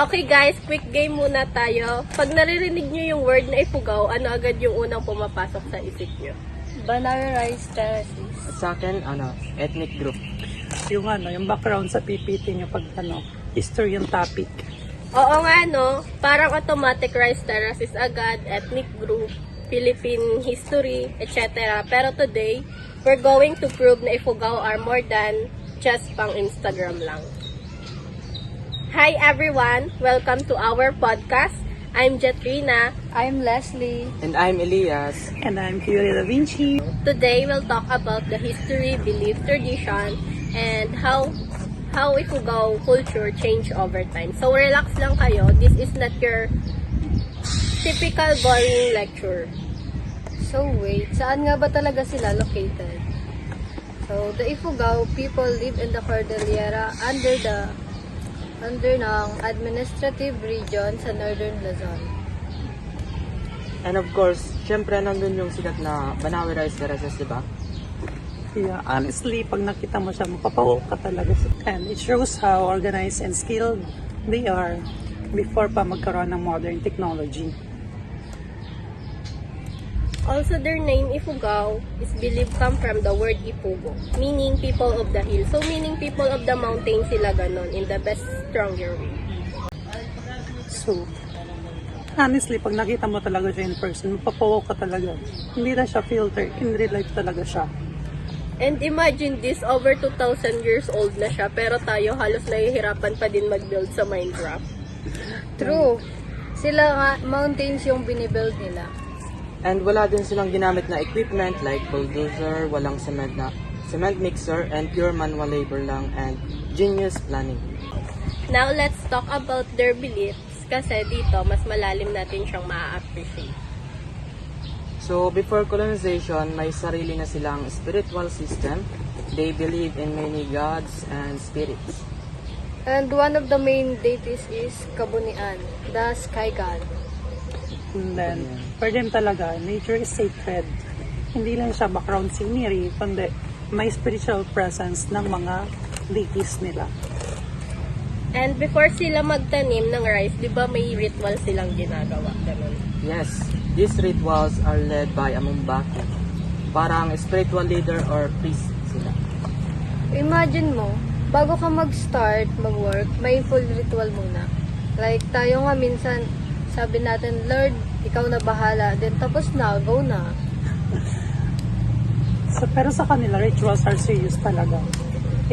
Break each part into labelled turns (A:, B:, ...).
A: Okay guys, quick game muna tayo. Pag naririnig nyo yung word na Ifugao, ano agad yung unang pumapasok sa isip nyo?
B: Banarized terraces.
C: Sa akin, ethnic group.
D: Yung background sa PPT nyo pag history yung topic.
A: Oo nga no, parang automatic rice terraces agad, ethnic group, Philippine history, etc. Pero today, we're going to prove na Ifugao are more than just pang Instagram lang. Hi everyone! Welcome to our podcast. I'm Jetrina.
B: I'm Leslie.
C: And I'm Elias.
D: And I'm Curie Da Vinci.
A: Today, we'll talk about the history, belief, tradition, and how Ifugao culture changed over time. So, relax lang kayo. This is not your typical boring lecture.
B: So wait, saan nga ba talaga sila located? So, the Ifugao people live in the Cordillera under ng administrative region sa Northern Luzon.
C: And of course, syempre nandun yung sikat na Banawe Rice Terraces, diba?
D: Yeah, honestly, pag nakita mo siya, mapapaw ka talaga. And it shows how organized and skilled they are before pa magkaroon ng modern technology.
A: Also, their name Ifugao is believed come from the word Ipugo, meaning people of the hill. So, meaning people of the mountain sila ganon in the best, stronger way.
D: So, honestly, pag nakita mo talaga siya in person, mapapaw ka talaga. Hindi na siya filter, in real life talaga siya.
A: And imagine this, over 2,000 years old na siya, pero tayo halos nahihirapan pa din mag-build sa Minecraft.
B: True. Sila nga, mountains yung binibuild nila.
C: And wala din silang ginamit na equipment like bulldozer, walang cement mixer, and pure manual labor lang and genius planning.
A: Now, let's talk about their beliefs kasi dito, mas malalim natin siyang ma-appreciate.
C: So, before colonization, may sarili na silang spiritual system. They believe in many gods and spirits.
B: And one of the main deities is Kabunian, the sky god.
D: And then, for them talaga, nature is sacred. Hindi lang siya background scenery, kundi may spiritual presence ng mga deities nila.
A: And before sila magtanim ng rice, di ba may ritual silang ginagawa? Ganun.
C: Yes, these rituals are led by a Mumbaki. Parang spiritual leader or priest sila.
B: Imagine mo, bago ka mag-start mag-work, may full ritual muna. Like tayo nga minsan, sabi natin, Lord, ikaw na bahala. Then tapos na, go na.
D: So, pero sa kanila, rituals are serious talaga.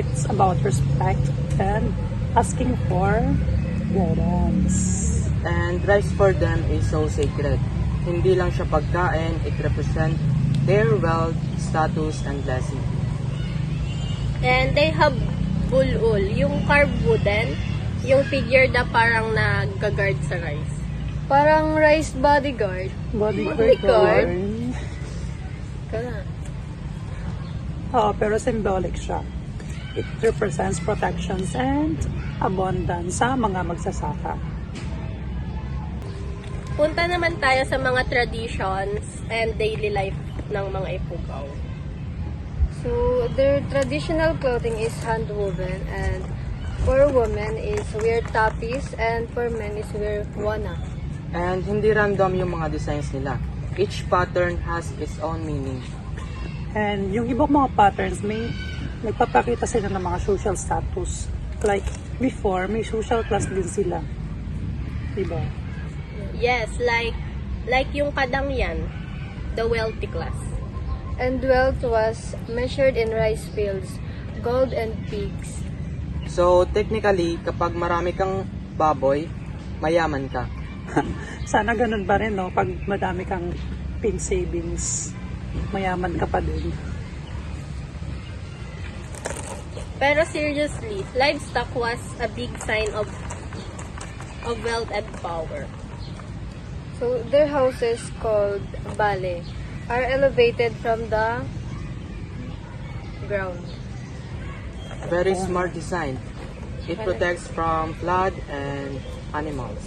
D: It's about respect and asking for guidance.
C: And rice for them is so sacred. Hindi lang siya pagkain, it represents their wealth, status, and blessing.
A: And they have bulul, yung carved wooden, yung figure na parang nag-guard sa rice.
B: Parang rice bodyguard.
D: Bodyguard.
B: Kaya.
D: Oo, pero symbolic siya. It represents protections and abundance sa mga magsasaka.
A: Punta naman tayo sa mga traditions and daily life ng mga Ifugao.
B: So, their traditional clothing is hand-woven and for women is wear tapis and for men is wear wana.
C: And hindi random yung mga designs nila. Each pattern has its own meaning.
D: And yung ibang mga patterns, may nagpapakita sila ng mga social status. Like, before, may social class din sila. Diba?
A: Yes, like yung kadangyan, the wealthy class.
B: And wealth was measured in rice fields, gold and pigs.
C: So, technically, kapag marami kang baboy, mayaman ka.
D: Sana ganun pa rin, no? Pag madami kang pig savings, mayaman ka pa din.
A: Pero seriously, livestock was a big sign of wealth and power.
B: So, their houses called bale are elevated from the ground.
C: Very smart design. It protects from flood and animals.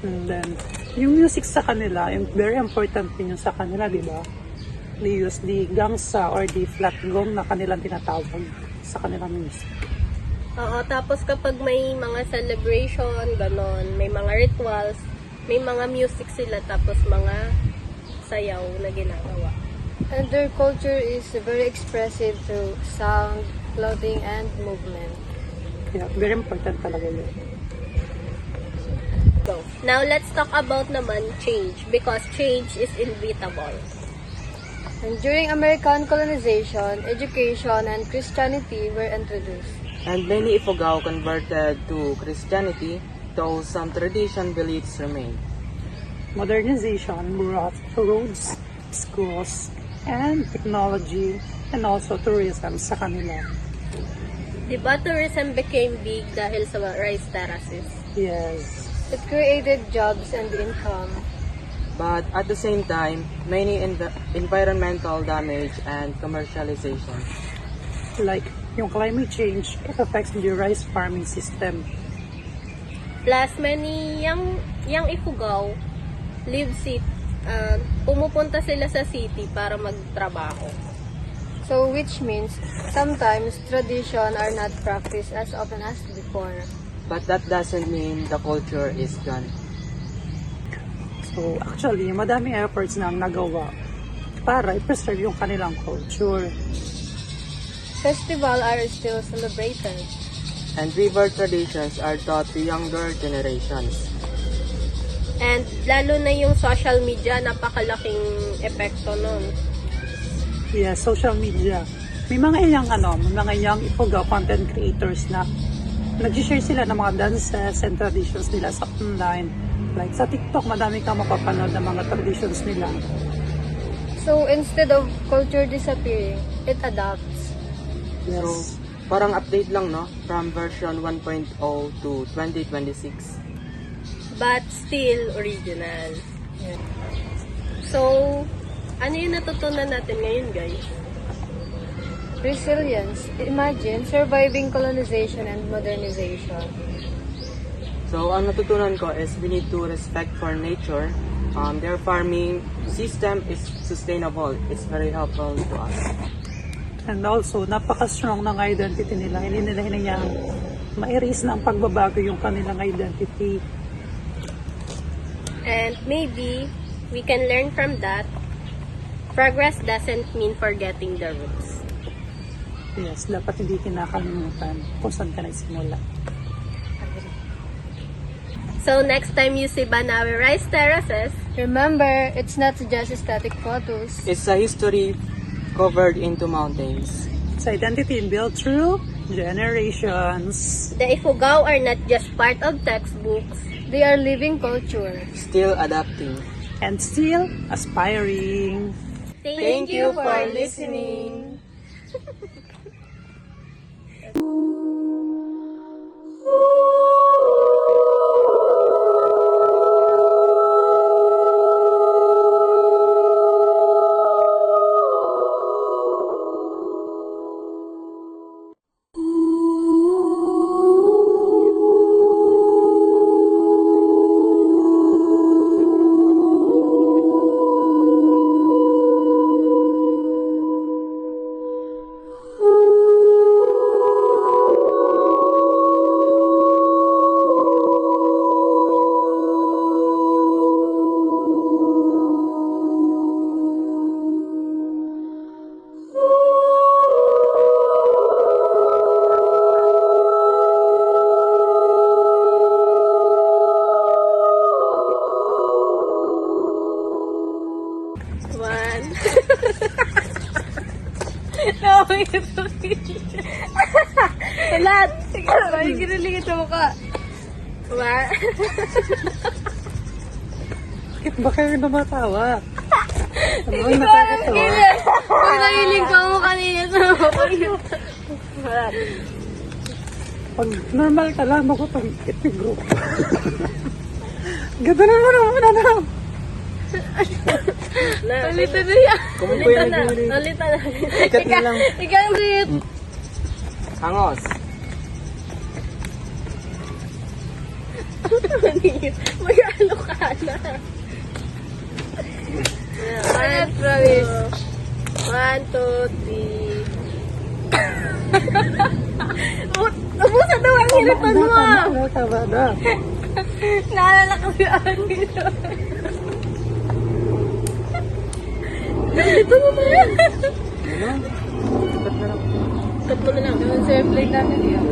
D: And then, yung music sa kanila, yung very important din yung sa kanila, di ba? They use the gangsa or the flat gong na kanilang tinatawag sa kanilang music.
A: Oo, tapos kapag may mga celebration, ganon, may mga rituals, may mga music sila, tapos mga sayaw na ginagawa.
B: And their culture is very expressive through sound, clothing, and movement.
D: Kaya, very important talaga yun.
A: So, now let's talk about naman change because change is inevitable.
B: And during American colonization, education and Christianity were introduced.
C: And many Ifugao converted to Christianity, though some tradition beliefs remain.
D: Modernization brought roads, schools, and technology, and also tourism sa kanila.
A: Diba tourism became big dahil sa rice terraces?
D: Yes.
B: It created jobs and income.
C: But at the same time, many environmental damage and commercialization.
D: Like, yung climate change, it affects the rice farming system.
A: Plus, many young Ifugao pumupunta sila sa city para magtrabaho.
B: So, which means sometimes tradition are not practiced as often as before.
C: But that doesn't mean the culture is gone.
D: So, actually, madaming efforts na nagawa para i-preserve yung kanilang culture.
B: Festival are still celebrated.
C: And river traditions are taught to younger generations.
A: And lalo na yung social media, napakalaking epekto nun.
D: Yeah, social media. May mga young Ifugao content creators na nag-share sila ng mga dances and traditions nila sa online. Like sa TikTok, madami kang mapapanood ng mga traditions nila.
B: So, instead of culture disappearing, it adapts.
D: Yes.
C: So, parang update lang, no? From version 1.0 to 2026.
A: But still original. So, ano yung natutunan natin ngayon, guys?
B: Resilience. Imagine surviving colonization and modernization.
C: So, ang natutunan ko is we need to respect for nature. Their farming system is sustainable. It's very helpful to us.
D: And also, napaka-strong ng identity nila. Hindi nila hinayang ma-erase ng pagbabago yung kanilang identity.
A: And maybe we can learn from that. Progress doesn't mean forgetting the roots.
D: Yes, dapat hindi kinakalimutan kung saan ka nagsimula.
A: So next time you see Banawe Rice Terraces,
B: Remember, it's not just static photos.
C: It's a history covered into mountains.
D: It's identity built through generations.
A: the Ifugao are not just part of textbooks.
B: They are living culture.
C: Still adapting.
D: And still aspiring.
A: Thank
C: you for listening.
A: One. Nakawin ito. Lahat. Sige, may giniligit sa mukha. One.
D: Bakit ba kayo namatawa? Ano
A: Hindi
D: ang
A: ko alam
D: nakakatawa?
A: kailan. Pag nahiling ko mo kanina sa mukha. One.
D: Pag normal ka lang, ako pag ipigro. Ganda naman ang muna na.
A: Ulitan na yan.
C: Kumukoy
A: Ulitan
C: na
A: na.
C: ginilig.
A: Ulitan na.
C: Ikat na lang.
A: Ikaw ulit.
C: Hangos.
A: Mag-ano ka na. One, promise. 1, 2, 3. Ubusan daw ang hiritan mo.
D: Tama na.
A: Naalala ko si Ani. Ito mo na yan.
C: Ikat na lang.
A: Cut mo na lang.
B: Yung sa airplane natin yan.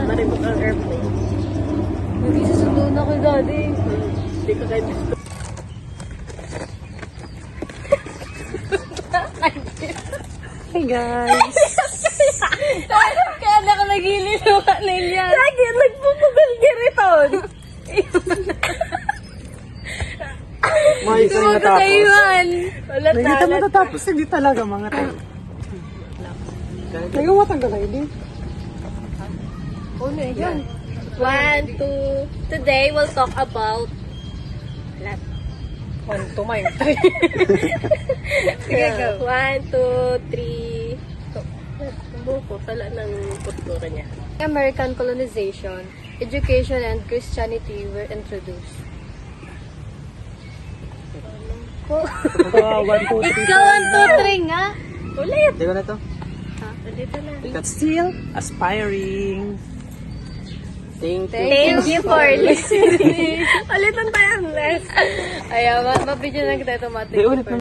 A: Maribok ang airplane.
B: Hindi susundo na kay daddy.
A: Hindi ko kayo gusto.
D: Hey guys.
A: Kaya na ka nagilin yung kanilya. Lagi, nagpupugal giriton.
C: May ikaw yung natapos.
A: Wala
D: Hindi ka matatapos, hindi talaga mga tayo. Kaya matanggal na hindi.
B: Oh, no, yan.
A: 1, 2. Today we'll talk about lahat.
B: On to my
A: Sige, go. 1, 2, 3. Buko, tala ng kultura niya.
B: American colonization, education and Christianity were introduced.
D: Ito, 1, 2, 3.
B: Ikaw, 1, 2, 3 nga.
A: Ulit.
C: Hindi ko na to.
A: Ulit na.
C: Ikat.
D: Still aspiring.
C: Thank you.
A: Thank you for listening. Ulit ang tayo last.
B: Ay, mabidyo na kita automatic.
C: Di, ulit na.